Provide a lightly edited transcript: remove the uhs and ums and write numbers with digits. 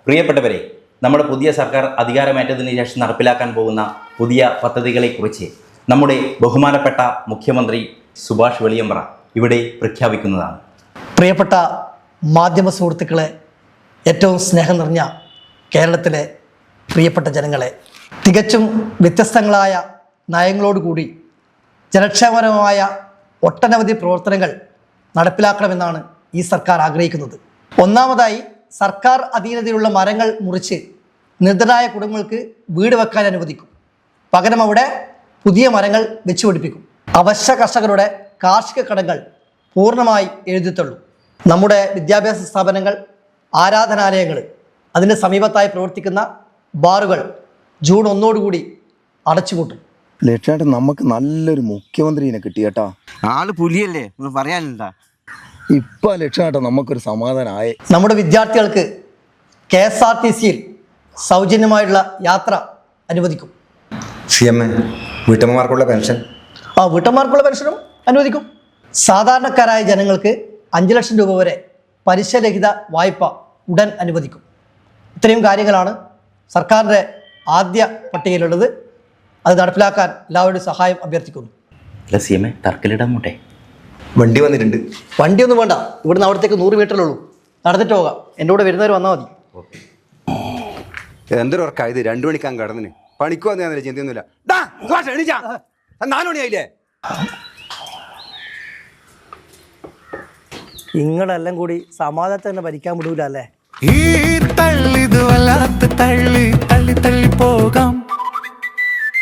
പ്രിയപ്പെട്ടവരെ, നമ്മുടെ പുതിയ സർക്കാർ അധികാരമേറ്റതിന് ശേഷം നടപ്പിലാക്കാൻ പോകുന്ന പുതിയ പദ്ധതികളെക്കുറിച്ച് നമ്മുടെ ബഹുമാനപ്പെട്ട മുഖ്യമന്ത്രി സുഭാഷ് വെളിയമ്പ്ര ഇവിടെ പ്രഖ്യാപിക്കുന്നതാണ്. പ്രിയപ്പെട്ട മാധ്യമ സുഹൃത്തുക്കളെ, ഏറ്റവും സ്നേഹം നിറഞ്ഞ കേരളത്തിലെ പ്രിയപ്പെട്ട ജനങ്ങളെ, തികച്ചും വ്യത്യസ്തങ്ങളായ നയങ്ങളോടുകൂടി ജനക്ഷേമപരമായ ഒട്ടനവധി പ്രവർത്തനങ്ങൾ നടപ്പിലാക്കണമെന്നാണ് ഈ സർക്കാർ ആഗ്രഹിക്കുന്നത്. ഒന്നാമതായി, സർക്കാർ അധീനതയിലുള്ള മരങ്ങൾ മുറിച്ച് നിർധനായ കുടുംബങ്ങൾക്ക് വീട് വെക്കാൻ അനുവദിക്കും. പകരം അവിടെ പുതിയ മരങ്ങൾ വെച്ചുപിടിപ്പിക്കും. അവശ്യ കർഷകരുടെ കാർഷിക കടങ്ങൾ പൂർണ്ണമായി എഴുതിത്തള്ളൂ. നമ്മുടെ വിദ്യാഭ്യാസ സ്ഥാപനങ്ങൾ, ആരാധനാലയങ്ങൾ, അതിൻ്റെ സമീപത്തായി പ്രവർത്തിക്കുന്ന ബാറുകൾ ജൂൺ 1 കൂടി അടച്ചുപൂട്ടും. ലക്ഷ്യേട്ടൻ, നമുക്ക് നല്ലൊരു മുഖ്യമന്ത്രിനെ കിട്ടിയേട്ടാ. ആള് പുലിയല്ലേ, പറയാനുണ്ടാ. ഇപ്പൊ ലക്ഷ്യേട്ടൻ നമുക്കൊരു സമാധാനമായി. നമ്മുടെ വിദ്യാർത്ഥികൾക്ക് KSRTCയിൽ സൗജന്യമായുള്ള യാത്ര അനുവദിക്കും. വീട്ടമ്മമാർക്കുള്ള പെൻഷൻ വീട്ടമ്മമാർക്കുള്ള പെൻഷനും അനുവദിക്കും. സാധാരണക്കാരായ ജനങ്ങൾക്ക് 5 ലക്ഷം രൂപ വരെ പലിശരഹിത വായ്പ ഉടൻ അനുവദിക്കും. ഇത്രയും കാര്യങ്ങളാണ് സർക്കാരിൻ്റെ ആദ്യ പട്ടികയിലുള്ളത്. അത് നടപ്പിലാക്കാൻ എല്ലാവരുടെയും സഹായം അഭ്യർത്ഥിക്കുന്നു. തർക്കലിടാമോട്ടെ? വണ്ടി വന്നിട്ടുണ്ട്. വണ്ടിയൊന്നും വേണ്ട, ഇവിടുന്ന് അവിടത്തേക്ക് 100 മീറ്ററിലുള്ളൂ. നടന്നിട്ട് പോകാം. എൻ്റെ കൂടെ വരുന്നവർ വന്നാൽ മതി. എന്തൊരു ഉറക്കം ഇത്, 2 മണിക്കാൻ കടന്നിന്. പണിക്ക് വന്നേ ചിന്തയൊന്നുമില്ല. 4 മണിയായില്ലേ? നിങ്ങളെല്ലാം കൂടി സമാധാനത്തെ തന്നെ ഭരിക്കാൻ വിടൂല അല്ലേ? ഈ തള്ളിത് വല്ലാത്ത തള്ളി തള്ളി തള്ളി പോകാം.